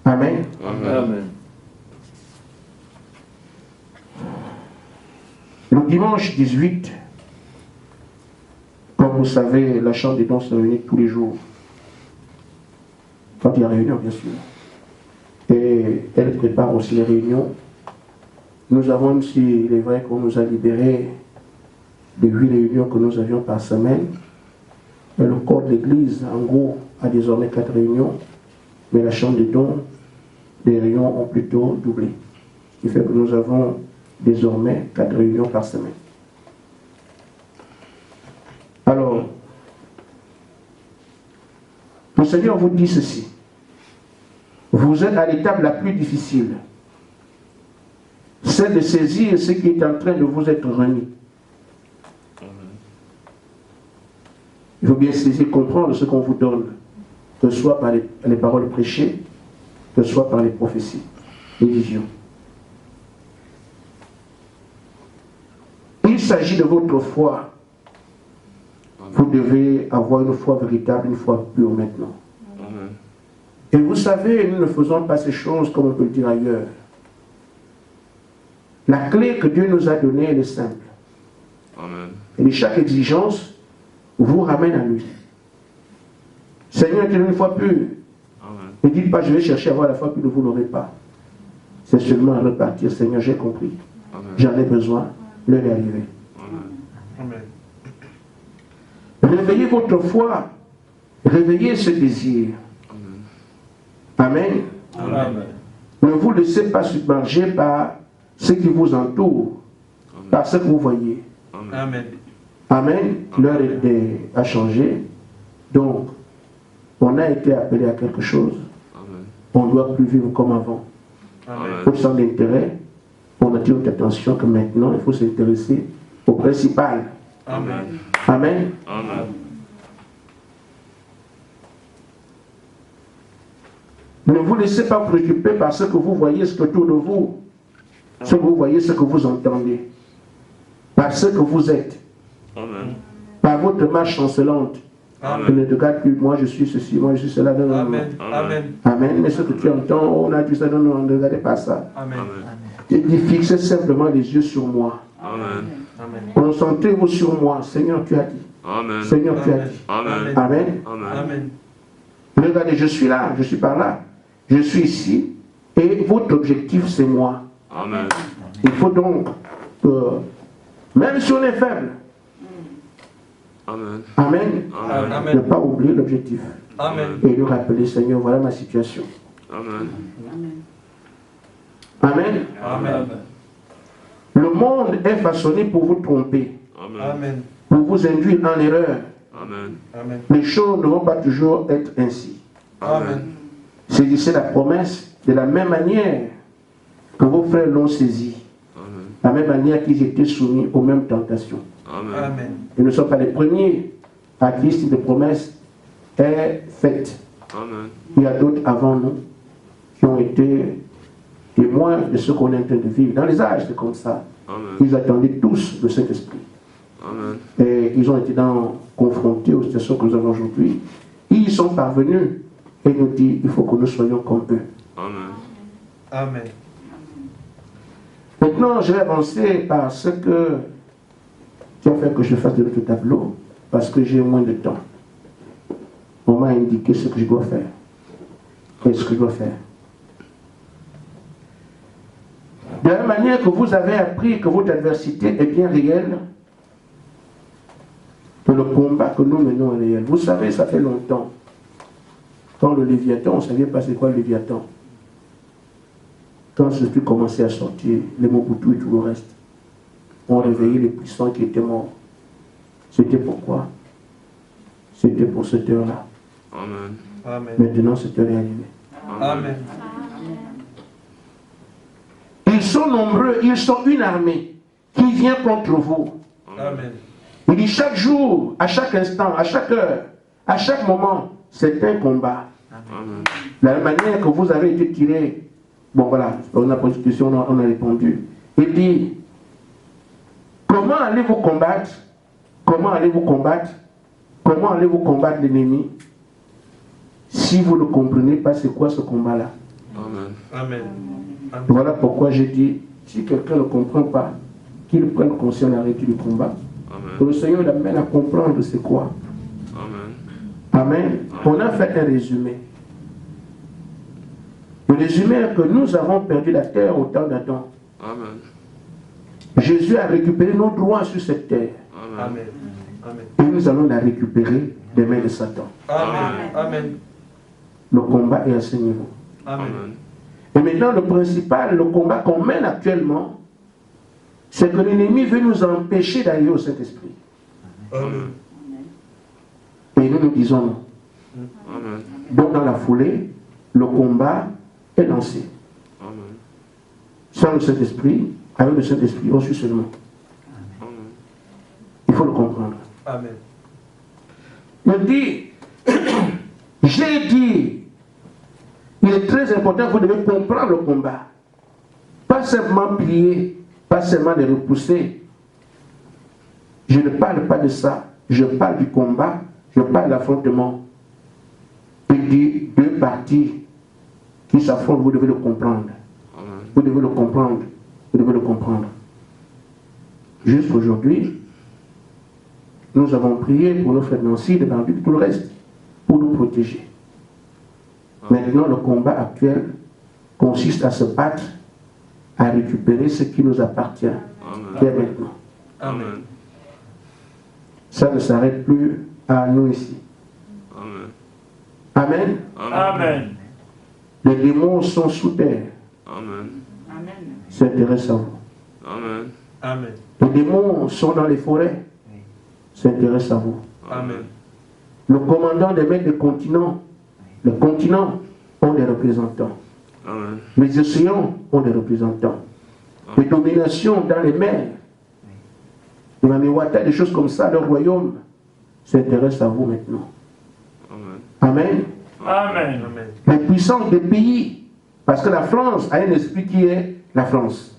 Amen. Amen. Le dimanche 18, comme vous savez, la chambre des dons se réunit tous les jours. Quand il y a réunion, bien sûr. Et elle prépare aussi les réunions. Nous avons, même si il est vrai qu'on nous a libérés de 8 réunions que nous avions par semaine, mais le corps de l'Église, en gros, a désormais 4 réunions, mais la chambre des dons, les réunions ont plutôt doublé. Ce qui fait que nous avons désormais 4 réunions par semaine. Alors, le Seigneur vous dit ceci. Vous êtes à l'étape la plus difficile, celle de saisir ce qui est en train de vous être remis. Il faut bien saisir, comprendre ce qu'on vous donne, que ce soit par les paroles prêchées, que ce soit par les prophéties, les visions. Il s'agit de votre foi. Vous devez avoir une foi véritable, une foi pure maintenant. Et vous savez, nous ne faisons pas ces choses comme on peut le dire ailleurs. La clé que Dieu nous a donnée, elle est simple. Amen. Et chaque exigence vous ramène à lui. Seigneur, tu donnes une foi pure. Amen. Ne dites pas, je vais chercher à avoir la foi pure, vous ne l'aurez pas. C'est seulement à repartir. Seigneur, j'ai compris. J'en ai besoin. L'heure est arrivée. Amen. Réveillez votre foi. Réveillez ce désir. Amen. Amen. Ne vous laissez pas submerger par ce qui vous entoure, par ce que vous voyez. Amen. Amen. L'heure a changé. Donc, on a été appelé à quelque chose. Amen. On ne doit plus vivre comme avant. Amen. Au centre d'intérêt, on attire notre attention que maintenant, il faut s'intéresser au principal. Amen. Amen. Amen. Ne vous laissez pas préoccuper par ce que vous voyez, ce que autour de vous, ce que vous voyez, ce que vous entendez, par ce que vous êtes, Amen. par votre marche chancelante. Amen. Ne te regarde plus, moi je suis ceci, moi je suis cela. Non, non, non. Amen. Amen. Amen. Mais ce que tu entends, on a dit ça, non, non, ne regardez pas ça. Amen. Tu dis, fixez simplement les yeux sur moi. Amen. Concentrez-vous sur moi. Seigneur, tu as dit. Amen. Seigneur, tu as dit. Amen. Amen. Amen. Regardez, je suis là, je suis par là. Je suis ici. Et votre objectif, c'est moi. Amen. Il faut donc, même si on est faible, Amen. Amen, Amen. ne pas oublier l'objectif. Amen. Et lui rappeler, Seigneur, voilà ma situation. Amen. Amen. Amen. Le monde est façonné pour vous tromper, Amen. pour vous induire en erreur. Amen. Amen. Les choses ne vont pas toujours être ainsi. Amen. Saisissez la promesse de la même manière que vos frères l'ont saisie. Amen. La même manière qu'ils étaient soumis aux mêmes tentations. Amen. Amen. Ils ne sont pas les premiers à qui cette promesse est faite. Amen. Il y a d'autres avant nous qui ont été témoins de ce qu'on est en train de vivre. Dans les âges, c'est comme ça. Amen. Ils attendaient tous le Saint-Esprit. Amen. Et ils ont été confrontés aux situations que nous avons aujourd'hui. Ils sont parvenus et nous disent il faut que nous soyons comme eux. Amen. Amen. Maintenant, je vais avancer parce que tu as fait que je fasse de l'autre tableau, parce que j'ai moins de temps. On m'a indiqué ce que je dois faire. Et ce que je dois faire. De la même manière que vous avez appris que votre adversité est bien réelle, que le combat que nous menons est réel. Vous savez, ça fait longtemps. Quand le Léviathan, on ne savait pas c'est quoi le Léviathan. Quand ce fut commencé à sortir, les Mobutu et tout le reste, on réveillait les puissants qui étaient morts. C'était pourquoi? C'était pour cette heure-là. Amen. Amen. Maintenant, cette heure est arrivée. Amen. Ils sont nombreux, ils sont une armée qui vient contre vous. Amen. Il dit chaque jour, à chaque instant, à chaque heure, à chaque moment, c'est un combat. Amen. De la même manière que vous avez été tiré, bon voilà, on a posé une question, on a répondu. Il dit, comment allez-vous combattre? Comment allez-vous combattre? Comment allez-vous combattre l'ennemi si vous ne comprenez pas c'est quoi ce combat-là? Amen. Amen. Amen. Voilà pourquoi j'ai dit, si quelqu'un ne comprend pas, qu'il prenne conscience d'arrêter le combat. Que Amen. le Seigneur l'amène à comprendre c'est quoi. Amen. Amen. On a fait un résumé. Le résumé est que nous avons perdu la terre au temps d'Adam. Amen. Jésus a récupéré nos droits sur cette terre. Amen. Amen. Et nous allons la récupérer des mains de Satan. Amen. Amen. Le combat est à ce niveau. Amen. Et maintenant, le principal, le combat qu'on mène actuellement, c'est que l'ennemi veut nous empêcher d'arriver au Saint-Esprit. Amen. Et nous nous disons non. Amen. Donc, dans la foulée, le combat est lancé. Amen. Sans le Saint-Esprit, avec le Saint-Esprit, reçu seulement. Amen. Il faut le comprendre. Amen. Il dit, j'ai dit, il est très important que vous devez comprendre le combat. Pas seulement plier, pas seulement les repousser. Je ne parle pas de ça. Je parle du combat, je parle de l'affrontement. Il dit deux parties qui s'affrontent, vous devez le comprendre. Amen. Vous devez le comprendre. Vous devez le comprendre. Juste aujourd'hui, nous avons prié pour nos frères Nancy, de Bandu, tout le reste, pour nous protéger. Maintenant, le combat actuel consiste à se battre, à récupérer ce qui nous appartient dès maintenant. Amen. Ça ne s'arrête plus à nous ici. Amen. Amen. Amen. Les démons sont sous terre. Amen. S'intéressent à vous. Amen. Amen. Les démons sont dans les forêts. S'intéressent à vous. Amen. Le commandant des maîtres des continents, les continents ont des représentants. Amen. Les océans ont des représentants. Les dominations dans les mers, dans les waters, des choses comme ça, le royaume s'intéresse à vous maintenant. Amen. Amen. Amen. Les puissances des pays, parce que la France a un esprit qui est la France.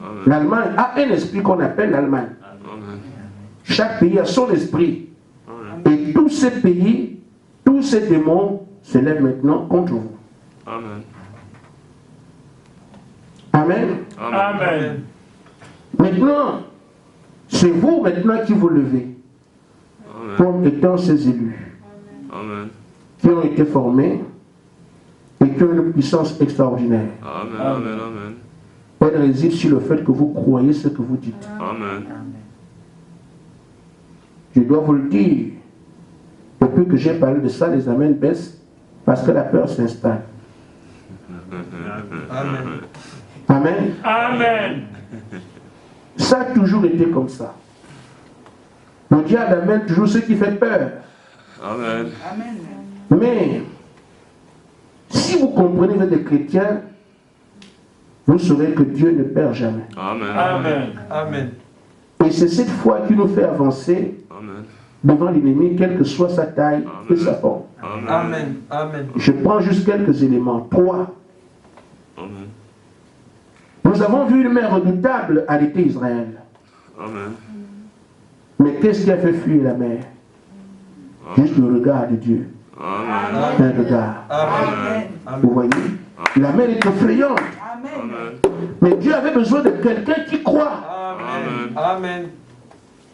Amen. L'Allemagne a un esprit qu'on appelle l'Allemagne. Amen. Chaque pays a son esprit. Amen. Et tous ces pays, tous ces démons se lèvent maintenant contre vous. Amen. Amen. Amen. Maintenant, c'est vous maintenant qui vous levez Amen. comme étant ces élus Amen. qui ont été formés et qui ont une puissance extraordinaire. Amen. Amen. Amen. Elle réside sur le fait que vous croyez ce que vous dites. Amen. Je dois vous le dire. Depuis que j'ai parlé de ça, les amens baissent parce que la peur s'installe. Amen. Amen. Amen. Ça a toujours été comme ça. Le diable amène toujours ce qui fait peur. Amen. Mais si vous comprenez que des chrétiens, vous saurez que Dieu ne perd jamais. Amen. Amen. Amen. Et c'est cette foi qui nous fait avancer Amen. devant l'ennemi, quelle que soit sa taille et sa forme. Amen. Amen. Je prends juste quelques éléments. 3. Amen. Nous avons vu une mer redoutable arrêter Israël. Amen. Mais qu'est-ce qui a fait fuir la mer? Juste le regard de Dieu. Amen. Un regard. Amen. Vous voyez? La mer est effrayante. Amen. Mais Dieu avait besoin de quelqu'un qui croit. Amen. Amen.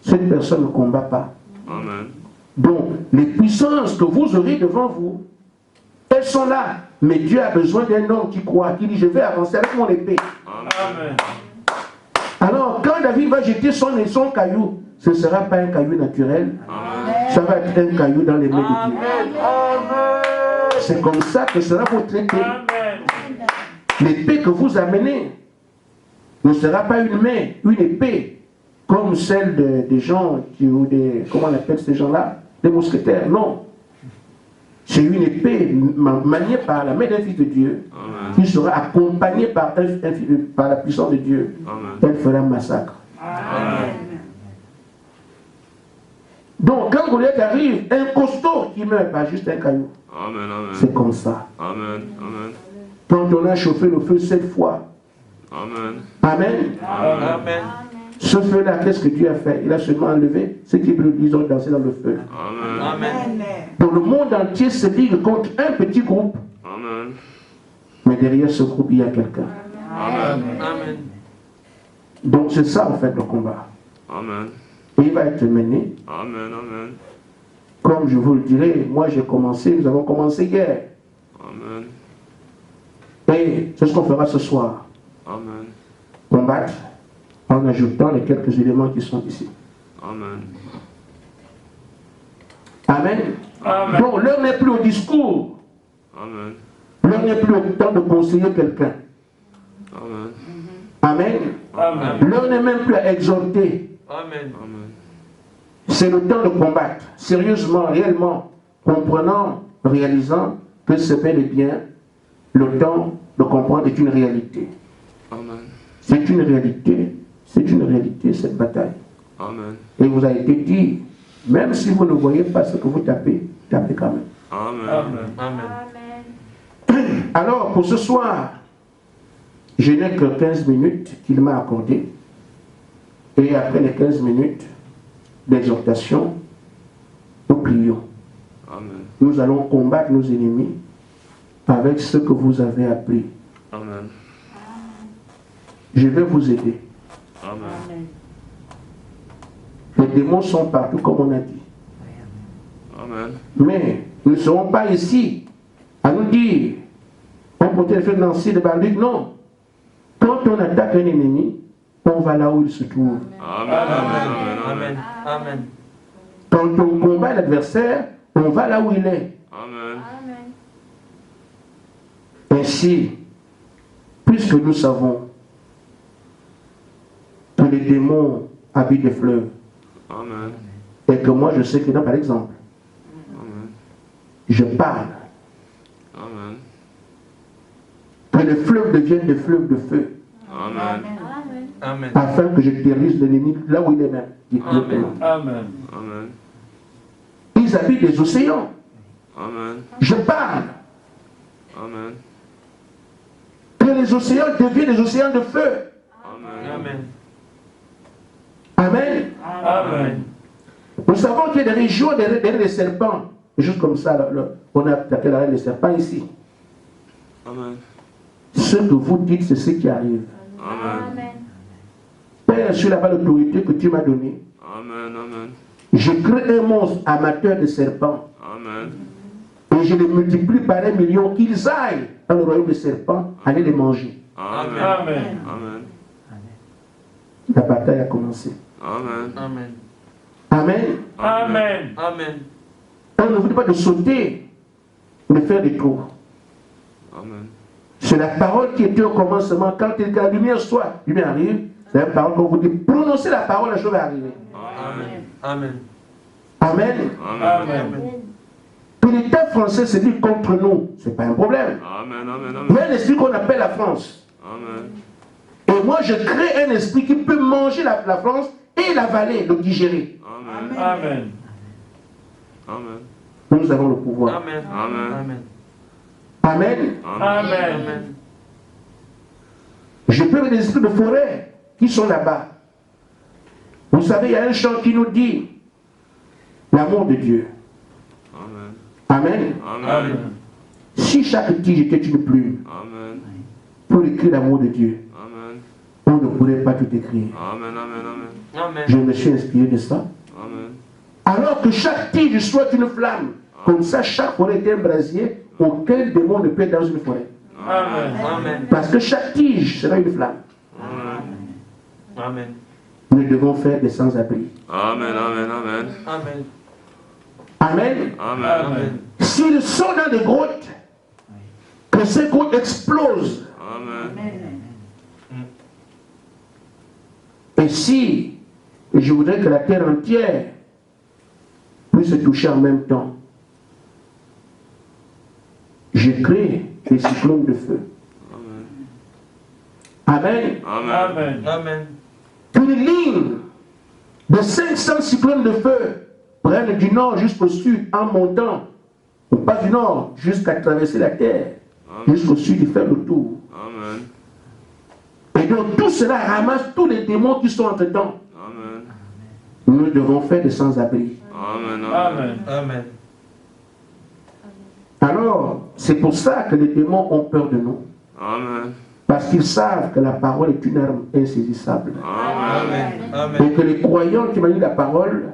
Cette personne ne combat pas. Amen. Donc, les puissances que vous aurez devant vous, elles sont là. Mais Dieu a besoin d'un homme qui croit, qui dit, je vais avancer avec mon épée. Amen. Alors, quand David va jeter son caillou, ce ne sera pas un caillou naturel. Ça va être un caillou dans les mains de Dieu. C'est comme ça que sera votre épée. L'épée que vous amenez ne sera pas une main, une épée, comme celle des gens, ou des, comment on appelle ces gens-là, des mousquetaires. Non. C'est une épée maniée par la main d'un fils de Dieu, qui sera accompagnée par la puissance de Dieu. Elle fera un massacre. Donc, quand Goliath arrive, un costaud qui meurt, pas juste un caillou. C'est comme ça. Amen. Amen. Quand on a chauffé le feu 7 fois. Amen. Amen. Amen. Ce feu-là, qu'est-ce que Dieu a fait? Il a seulement enlevé ceux qui ils ont dansé dans le feu. Amen. Amen. Donc le monde entier se ligue contre un petit groupe. Amen. Mais Mais derrière ce groupe, il y a quelqu'un. Amen. Amen. Donc c'est ça en fait le combat. Amen. Et il va être mené. Amen. Amen. Comme je vous le dirai, moi j'ai commencé, nous avons commencé hier. Amen. Et c'est ce qu'on fera ce soir. Amen. Combattre en ajoutant les quelques éléments qui sont ici. Amen. Amen. Amen. Donc l'heure n'est plus au discours. Amen. L'heure n'est plus au temps de conseiller quelqu'un. Amen. Amen. Amen. L'heure n'est même plus à exhorter. Amen. Amen. C'est le temps de combattre. Sérieusement, réellement, comprenant, réalisant que c'est bel et bien le temps de comprendre est une réalité. Amen. C'est une réalité. C'est une réalité, cette bataille. Amen. Et il vous a été dit, même si vous ne voyez pas ce que vous tapez, tapez quand même. Amen. Amen. Alors, pour ce soir, je n'ai que 15 minutes qu'il m'a accordées. Et après les 15 minutes d'exhortation, nous prions. Amen. Nous allons combattre nos ennemis avec ce que vous avez appris. Amen. Je vais vous aider. Amen. Les démons sont partout, comme on a dit. Amen. Mais nous ne serons pas ici à nous dire, on peut être fait Nancy de Bardic. Non. Quand on attaque un ennemi, on va là où il se trouve. Amen. Amen. Amen. Amen. Quand on combat l'adversaire, on va là où il est. Amen. Ainsi, puisque nous savons que les démons habitent les fleuves, Amen. et que moi je sais que, par exemple, Amen. je parle, Amen. que les fleuves deviennent des fleuves de feu, Amen. Amen. afin que je terrorise l'ennemi là où il est même. Amen. Amen. Amen. Ils habitent les océans. Amen. Je parle Amen. que les océans deviennent des océans de feu. Amen. Amen. Amen. Nous savons qu'il y a des régions derrière les serpents. Juste comme ça, on a attaqué la reine des serpents ici. Amen. Ce que vous dites, c'est ce qui arrive. Amen. Père, sur la l'autorité que tu m'as donnée, Amen. Amen. je crée un monstre amateur de serpents. Amen. Et je les multiplie par 1 million, qu'ils aillent dans le royaume des serpents, aller les manger. Amen. Amen. Amen. La bataille a commencé. Amen. Amen. Amen. Amen. Amen. On ne vous dit pas de sauter, de faire des tours. Amen. C'est la parole qui était au commencement. Quand la lumière soit, la lumière arrive, c'est la parole qu'on vous dit. Prononcez la parole, la chose va arriver. Amen. Amen. Amen. Amen. Que l'État français se dit contre nous, ce n'est pas un problème. Amen. Amen. Il y a un esprit qu'on appelle la France. Amen. Et moi, je crée un esprit qui peut manger la France et l'avaler, le digérer. Amen. Amen. Amen. Nous avons le pouvoir. Amen. Amen. Amen. Amen. Je peux avoir des esprits de forêt qui sont là-bas. Vous savez, il y a un chant qui nous dit l'amour de Dieu. Amen. Amen. Amen. Si chaque tige était une plume Amen. pour écrire l'amour de Dieu, Amen. on ne pourrait pas tout écrire. Amen. Amen. Amen. Je me suis inspiré de ça. Amen. Alors que chaque tige soit une flamme, comme ça chaque forêt est un brasier, aucun démon ne peut être dans une forêt. Amen. Amen. Parce que chaque tige sera une flamme. Amen. Nous devons faire des sans-abri. Amen. Amen. Amen. Amen. Amen. Amen. Amen. S'ils sont dans des grottes, que ces grottes explosent. Amen. Et si je voudrais que la terre entière puisse se toucher en même temps, je crée des cyclones de feu. Amen. Amen. Amen. Une ligne de 500 cyclones de feu prennent du nord jusqu'au sud en montant, ou pas du nord, jusqu'à traverser la terre, jusqu'au sud et faire le tour. Amen. Et donc tout cela ramasse tous les démons qui sont entre-temps. Amen. Nous devons faire des sans-abri. Amen. Amen. Amen. Alors, c'est pour ça que les démons ont peur de nous. Amen. Parce qu'ils savent que la parole est une arme insaisissable. Amen. Amen. Et que les croyants qui manient la parole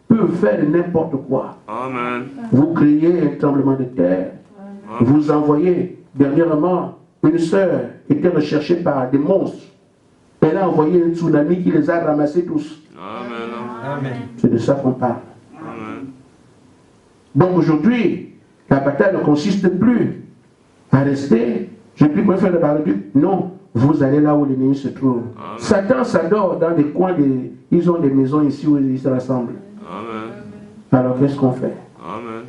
peuvent faire n'importe quoi. Amen. Vous créez un tremblement de terre. Vous envoyez, dernièrement, une sœur était recherchée par des monstres. Elle a envoyé un tsunami qui les a ramassés tous. Amen. Amen. C'est de ça qu'on parle. Amen. Donc aujourd'hui, la bataille ne consiste plus à rester, je puis préférer le barbecue. Non, vous allez là où l'ennemi se trouve. Amen. Satan s'adore dans des coins, ils ont des maisons ici où ils se rassemblent. Amen. Alors qu'est-ce qu'on fait? Amen.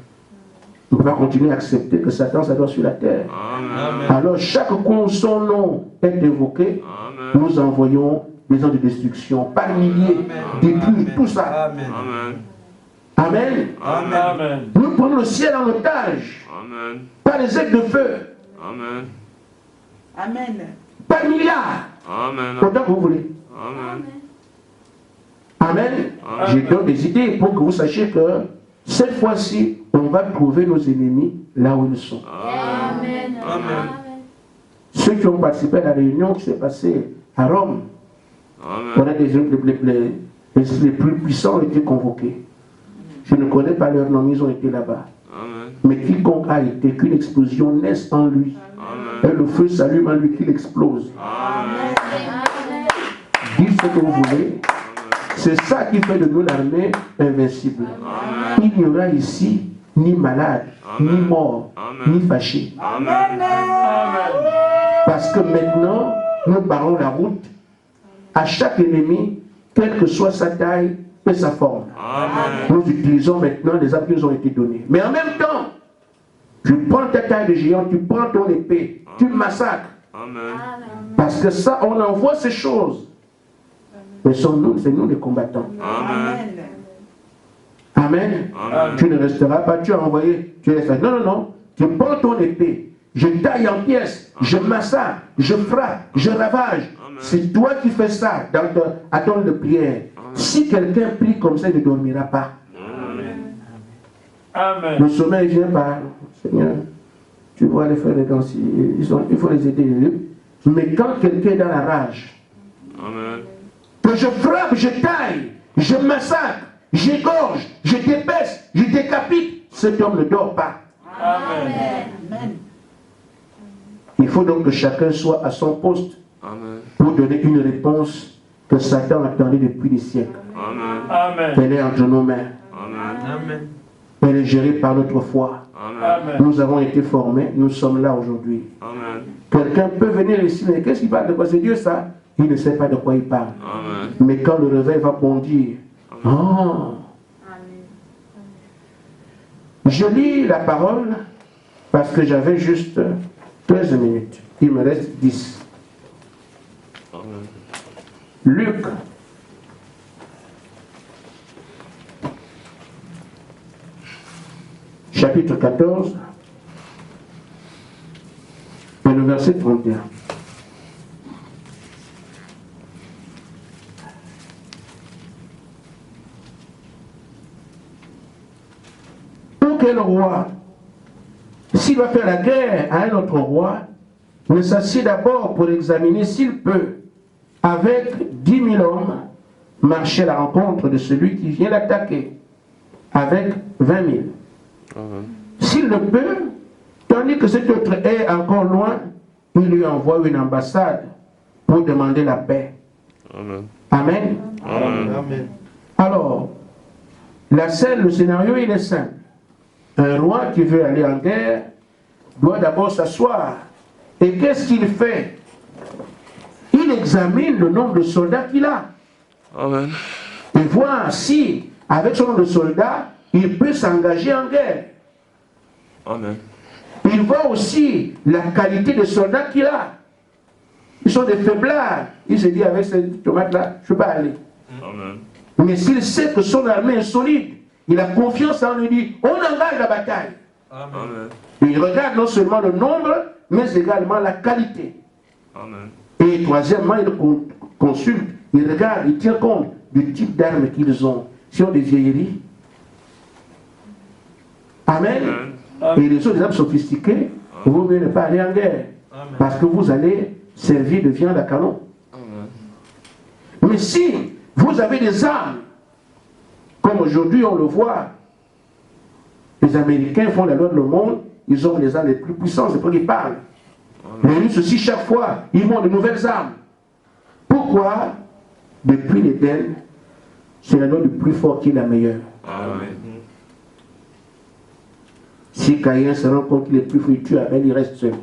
On ne peut pas continuer à accepter que Satan s'adore sur la terre. Amen. Alors chaque coin où son nom est évoqué, Amen. nous envoyons des gens de destruction par milliers, détruire tout ça. Amen. Amen. Amen. Amen. Nous prenons le ciel en otage Amen. par les ailes de feu, Amen. Amen. par milliards, Amen. autant que vous voulez. Amen. Amen. Je donne des idées pour que vous sachiez que cette fois-ci, on va trouver nos ennemis là où ils sont. Amen. Amen. Ceux qui ont participé à la réunion qui s'est passée à Rome, on Amen. a des hommes les plus puissants ont été convoqués. Je ne connais pas leur nom, ils ont été là-bas. Amen. Mais quiconque a été, qu'une explosion naisse en lui, et Amen. le feu s'allume en lui, qu'il explose. Amen. Dites ce que vous voulez. C'est ça qui fait de nous l'armée invincible. Amen. Il n'y aura ici ni malade, ni mort, ni fâché. Amen. Parce que maintenant, nous barrons la route à chaque ennemi, quelle que soit sa taille et sa forme. Amen. Nous utilisons maintenant les armes qui nous ont été données. Mais en même temps, tu prends ta taille de géant, tu prends ton épée, tu massacres. Amen. Parce que ça, on envoie ces choses. Mais c'est nous les combattants. Amen. Amen. Amen. Tu ne resteras pas, tu as envoyé, tu es fait. Non, non, non. Tu prends ton épée, je taille en pièces, je massacre, je frappe, je ravage. C'est toi qui fais ça à ton de prière. Si quelqu'un prie comme ça, il ne dormira pas. Amen. Le sommeil vient par Seigneur. Tu vois les frères et les sœurs, il faut les aider. Mais quand quelqu'un est dans la rage, Amen. que je frappe, je taille, je massacre, j'égorge, je dépaisse, je décapite, cet homme ne dort pas. Amen. Amen. Il faut donc que chacun soit à son poste Amen. pour donner une réponse que Satan attendait depuis des siècles. Amen. Amen. Elle est entre nos mains. Amen. Amen. Elle est gérée par notre foi. Amen. Nous avons été formés, nous sommes là aujourd'hui. Amen. Quelqu'un peut venir ici, mais qu'est-ce qu'il parle de quoi? C'est Dieu ça? Il ne sait pas de quoi il parle. Amen. Mais quand le réveil va bondir, oh. Je lis la parole parce que j'avais juste 13 minutes. Il me reste 10. Amen. Luc. Chapitre 14. Et le verset 31. Pour que le roi, s'il va faire la guerre à un autre roi, ne s'assied d'abord pour examiner s'il peut, avec 10 000 hommes, marcher à la rencontre de celui qui vient l'attaquer, avec 20 000. Amen. S'il le peut, tandis que cet autre est encore loin, il lui envoie une ambassade pour demander la paix. Amen. Amen. Amen. Amen. Alors, la scène, le scénario, il est simple. Un roi qui veut aller en guerre doit d'abord s'asseoir. Et qu'est-ce qu'il fait? Il examine le nombre de soldats qu'il a. Amen. Et voir si, avec son nombre de soldats, il peut s'engager en guerre. Amen. Il voit aussi la qualité des soldats qu'il a. Ils sont des faiblards. Il se dit, avec cette tomate-là, je ne peux pas aller. Amen. Mais s'il sait que son armée est solide, il a confiance en lui, dit, on engage la bataille. Amen. Il regarde non seulement le nombre, mais également la qualité. Amen. Et troisièmement, il consulte, il regarde, il tient compte du type d'armes qu'ils ont. Si on des vieilleries. Amen. Amen. Et les autres, des armes sophistiquées, il vaut mieux ne pas aller en guerre. Parce que vous allez servir de viande à canon. Amen. Mais si vous avez des armes, comme aujourd'hui on le voit, les Américains font la loi de le monde, ils ont les armes les plus puissantes, c'est pour qu'ils parlent. Les Russes aussi, chaque fois, ils ont de nouvelles armes. Pourquoi? Depuis l'Éden, c'est la loi du plus fort qui est la meilleure. Amen. Si Caïn se rend compte qu'il est plus fort, il tue Abel, il reste seul.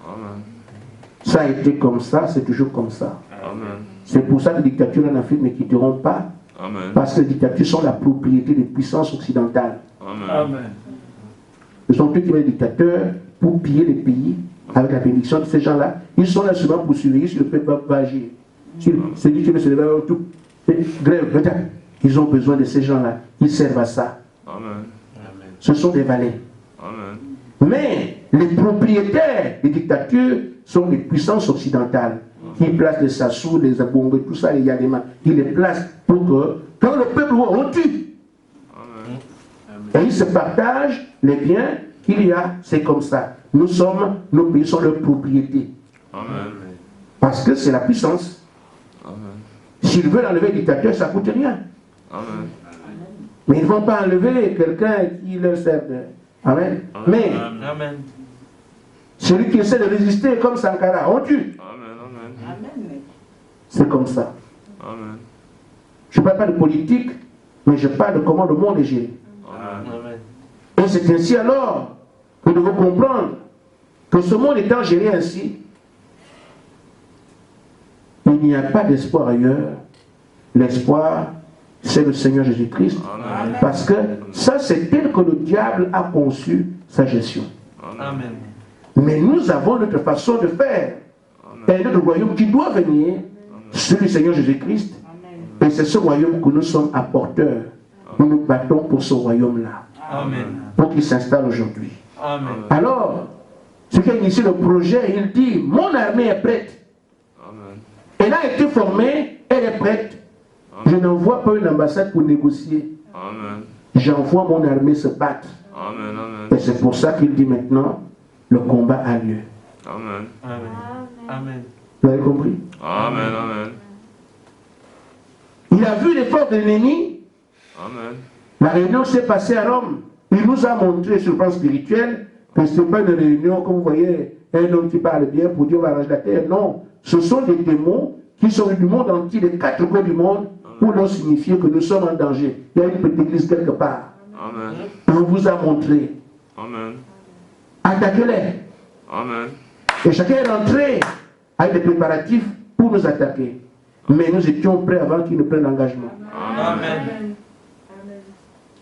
Amen. Ça a été comme ça, c'est toujours comme ça. Amen. C'est pour ça que les dictatures en Afrique ne quitteront pas. Amen. Parce que les dictatures sont la propriété des puissances occidentales. Amen. Amen. Ce sont eux qui sont les dictateurs pour piller les pays avec la bénédiction de ces gens-là. Ils sont là seulement pour surveiller si le peuple va agir. Si celui qui veut se lever, tout, grève, ils ont besoin de ces gens-là. Ils servent à ça. Amen. Ce sont des valets. Amen. Mais les propriétaires des dictatures sont les puissances occidentales qui placent les Sassou, les Abongo, tout ça, les Yadema, qui les placent pour que, quand le peuple voit, on tue. Amen. Et ils se partagent les biens qu'il y a, c'est comme ça. Nos pays sont leurs propriétés. Amen. Parce que c'est la puissance. Amen. S'ils veulent enlever le dictateur, ça ne coûte rien. Amen. Mais ils ne vont pas enlever quelqu'un qui leur sert de... Amen. Mais Amen. celui qui essaie de résister comme Sankara, on tue. Amen. Amen. Amen. C'est comme ça. Amen. Je ne parle pas de politique, mais je parle de comment le monde est géré. Amen. Amen. Et c'est ainsi alors que nous devons comprendre que ce monde étant géré ainsi, il n'y a pas d'espoir ailleurs. L'espoir, c'est le Seigneur Jésus-Christ. Amen. Parce que ça, c'est tel que le diable a conçu sa gestion. Amen. Mais nous avons notre façon de faire. Et notre royaume qui doit venir, celui du Seigneur Jésus-Christ. Et c'est ce royaume que nous sommes apporteurs. Nous nous battons pour ce royaume-là. Amen. Pour qu'il s'installe aujourd'hui. Amen. Alors, ce qui a initié le projet, il dit, mon armée est prête. Amen. Elle a été formée, elle est prête. Je n'envoie pas une ambassade pour négocier. Amen. J'envoie mon armée se battre. Amen. Amen. Et c'est pour ça qu'il dit maintenant, le combat a lieu. Amen. Amen. Amen. Vous avez compris? Amen. Amen. Il a vu l'effort de l'ennemi. Amen. La réunion s'est passée à Rome. Il nous a montré sur le plan spirituel que ce n'est pas une réunion, comme vous voyez, un homme qui parle bien pour dire on va arranger la terre. Non, ce sont des démons qui sont du monde entier, des quatre coins du monde, pour leur signifier que nous sommes en danger. Il y a une petite église quelque part. Amen. On vous a montré. Amen. Attaquez-les. Amen. Et chacun est rentré avec des préparatifs pour nous attaquer. Mais nous étions prêts avant qu'ils ne prennent l'engagement. Amen.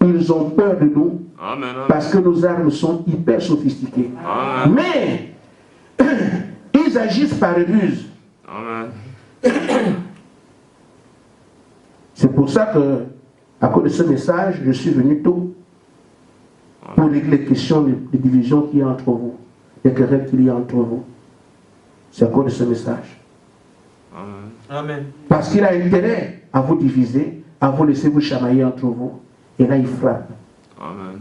Ils ont peur de nous Amen. parce que nos armes sont hyper sophistiquées. Amen. Mais ils agissent par ruse. Amen. C'est pour ça que, à cause de ce message, je suis venu tôt pour régler les questions de division qu'il y a entre vous, les querelles qu'il y a entre vous. C'est à cause de ce message. Amen. Amen. Parce qu'il a intérêt à vous diviser, à vous laisser vous chamailler entre vous. Et là, il frappe. Amen.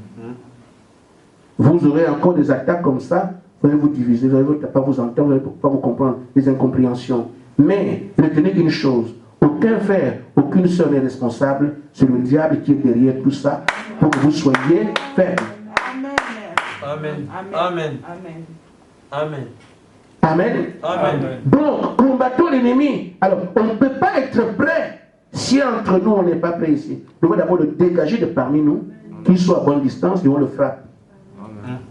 Vous aurez encore des attaques comme ça, vous allez vous diviser, vous n'allez pas vous entendre, vous n'allez pas vous comprendre, des incompréhensions. Mais retenez une chose, aucun frère, aucune sœur n'est responsable, c'est le diable qui est derrière tout ça, pour que vous soyez fermes. Amen. Amen. Amen. Amen. Amen. Amen. Donc, combattons l'ennemi. Alors, on ne peut pas être prêt si entre nous on n'est pas prêt ici. Nous devons d'abord le dégager de parmi nous, qu'il soit à bonne distance, et on le frappe.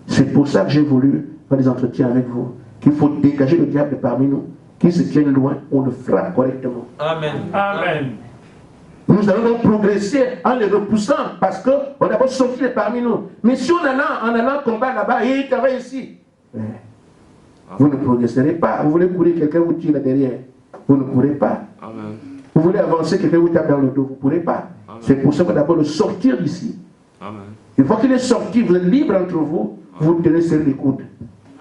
C'est pour ça que j'ai voulu faire des entretiens avec vous. Qu'il faut dégager le diable de parmi nous, qu'il se tienne loin, on le frappe correctement. Amen. Amen. Nous allons donc progresser en les repoussant parce qu'on a d'abord sorti de parmi nous. Mais si en allant combattre là-bas, il travaille ici. Vous ne progresserez pas. Vous voulez courir, quelqu'un vous tire là derrière. Vous ne pourrez pas. Amen. Vous voulez avancer, quelqu'un vous tape dans le dos. Vous ne pourrez pas. C'est pour ça qu'on d'abord le sortir d'ici. Amen. Une fois qu'il est sorti, vous êtes libre entre vous, vous tenez sur les coudes.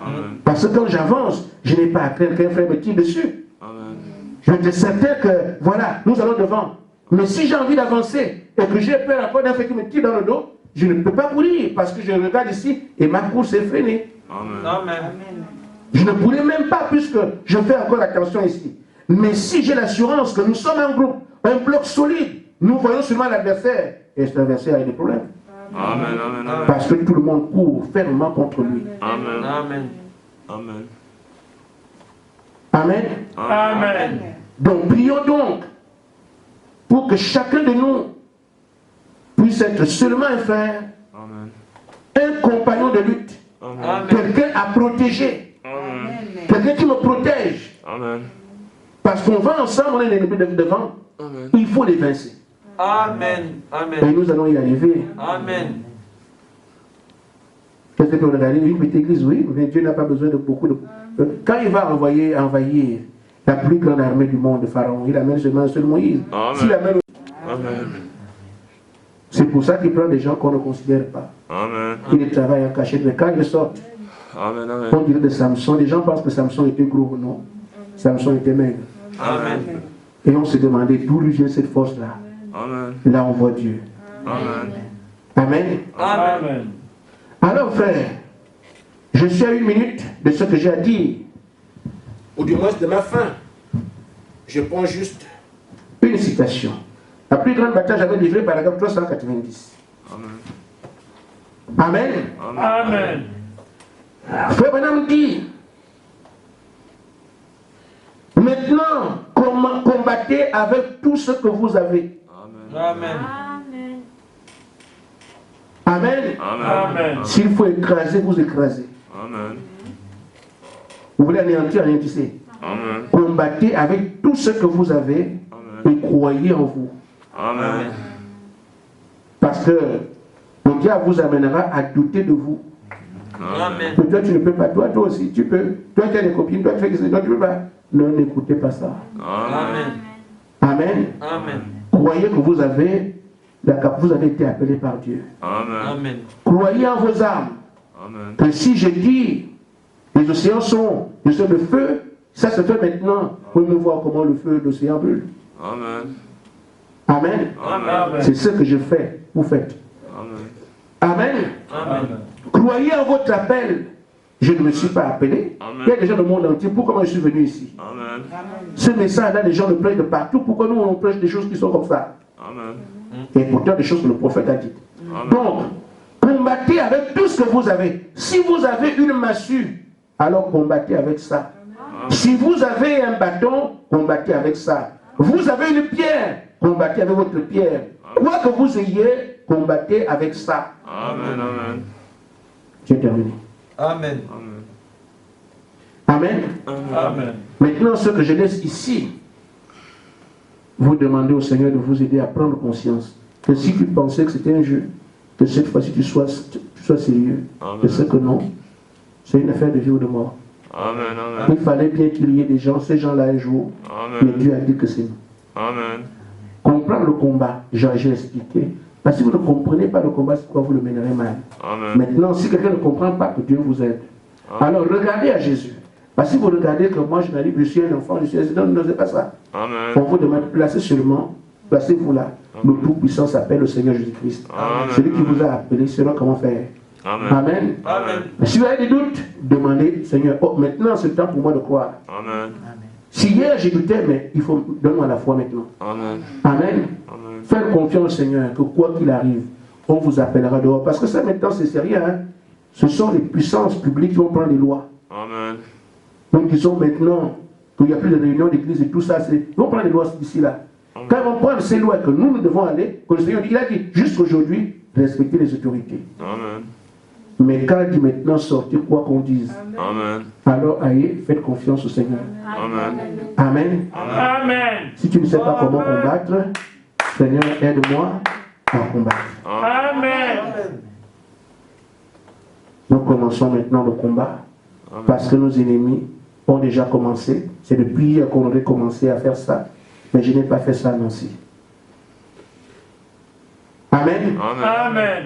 Amen. Parce que quand j'avance, je n'ai pas à craindre qu'un frère me tire dessus. Amen. Je suis certain que, voilà, nous allons devant. Mais si j'ai envie d'avancer et que j'ai peur encore d'un frère qui me tire dans le dos, je ne peux pas courir parce que je regarde ici et ma course est freinée. Amen. Amen. Je ne pourrais même pas, puisque je fais encore attention ici. Mais si j'ai l'assurance que nous sommes un groupe, un bloc solide, nous voyons seulement l'adversaire, et cet adversaire a des problèmes. Amen, amen, amen. Parce que tout le monde court fermement contre lui. Amen, Amen. amen. Amen. Amen. Donc, prions donc pour que chacun de nous puisse être seulement un frère, Amen, un compagnon de lutte, amen, quelqu'un à protéger, amen, quelqu'un qui me protège. amen, Parce qu'on va ensemble, on est l'ennemi devant, amen. il faut les vaincre. Amen. Et Amen. nous allons y arriver. Amen. Qu'est-ce que peut regarder une petite église, oui, mais Dieu n'a pas besoin de beaucoup de... Quand il va envahir la plus grande armée du monde de Pharaon, il amène seulement un seul Moïse. Amen. S'il amène... Amen, C'est pour ça qu'il prend des gens qu'on ne considère pas. amen, Il les travaille en cachette, mais quand ils sortent, amen, on amen, dirait de Samson. Les gens pensent que Samson était gros, non. Samson était maigre. Amen. Et on se demandait d'où lui vient cette force-là. amen, Là, on voit Dieu. amen, Amen. Amen. Alors, frère, je suis à 1 minute de ce que j'ai à dire, ou du moins de ma fin. Je prends juste une citation. La plus grande bataille, j'avais livré paragraphe 390. amen, Amen. Amen. Frère Branham dit, maintenant, combattez avec tout ce que vous avez. amen, Amen. Amen. Amen. S'il faut écraser, vous écrasez. amen, Vous voulez anéantir, anéantissez. amen, Combattez avec tout ce que vous avez amen, et croyez en vous. amen, Parce que le diable vous amènera à douter de vous. Amen. Que toi, tu ne peux pas. Toi aussi, tu peux. Toi, tu as des copines. Toi, tu fais que c'est. Toi, tu ne peux pas. Non, n'écoutez pas ça. amen, Amen. Amen. Croyez que vous avez été appelé par Dieu. amen, Amen. Croyez en vos âmes. amen, Que si je dis, les océans sont de feu, ça se fait maintenant. Vous pouvez me voir comment le feu de l'océan brûle. amen, Amen. Amen. C'est ce que je fais. Vous faites. amen, Amen. Amen. Croyez en votre appel. Je ne me suis pas appelé. Amen. Il y a des gens du monde entier. Pourquoi je suis venu ici? amen, Ce message-là, les gens le prêchent de partout. Pourquoi nous, on prêche des choses qui sont comme ça? amen, Et pourtant, des choses que le prophète a dites. amen, Donc, combattez avec tout ce que vous avez. Si vous avez une massue, alors combattez avec ça. Si vous avez un bâton, combattez avec ça. Vous avez une pierre, combattez avec votre pierre. Quoi que vous ayez, combattez avec ça. amen, amen, J'ai terminé. Amen. Amen. Amen. Maintenant, ce que je laisse ici, vous demandez au Seigneur de vous aider à prendre conscience que si tu pensais que c'était un jeu, que cette fois-ci tu sois sérieux, Amen. de ce que non, c'est une affaire de vie ou de mort. amen, Il fallait bien qu'il y ait des gens, ces gens-là un jour, mais amen, Dieu a dit que c'est nous. amen, Comprendre le combat, j'ai expliqué. Parce que si vous ne comprenez pas le combat, c'est pourquoi vous le mènerez mal. amen, Maintenant, si quelqu'un ne comprend pas, que Dieu vous aide. Alors regardez à Jésus. Parce que si vous regardez que moi je n'arrive, je suis un enfant, je suis un... Non, non, c'est pas ça. amen, On vous demande, placez-vous là. Le Tout-Puissant s'appelle le Seigneur Jésus-Christ. Amen. Celui qui vous a appelé, selon comment faire. amen, Amen. Amen. Si vous avez des doutes, demandez, Seigneur, oh, maintenant c'est le temps pour moi de croire. amen, Si hier j'ai douté, mais il faut donner-moi la foi maintenant. amen, Amen. amen, Faites confiance au Seigneur, que quoi qu'il arrive, on vous appellera dehors. Parce que ça maintenant c'est sérieux. Hein? Ce sont les puissances publiques qui vont prendre les lois. amen, Nous disons maintenant qu'il n'y a plus de réunion d'église et tout ça, ils vont prendre les lois d'ici là. Quand ils vont prendre ces lois que nous devons aller, que le Seigneur dit, il a dit jusqu'aujourd'hui, respectez les autorités. amen, Mais quand il dit maintenant sortez quoi qu'on dise, amen, alors allez, faites confiance au Seigneur. amen, Amen. Amen. Si tu ne sais pas comment combattre, Seigneur, aide-moi à combattre. Amen. Nous commençons maintenant le combat parce que nos ennemis ont déjà commencé. C'est depuis hier qu'on aurait commencé à faire ça. Mais je n'ai pas fait ça à Nancy. Amen. amen, Amen.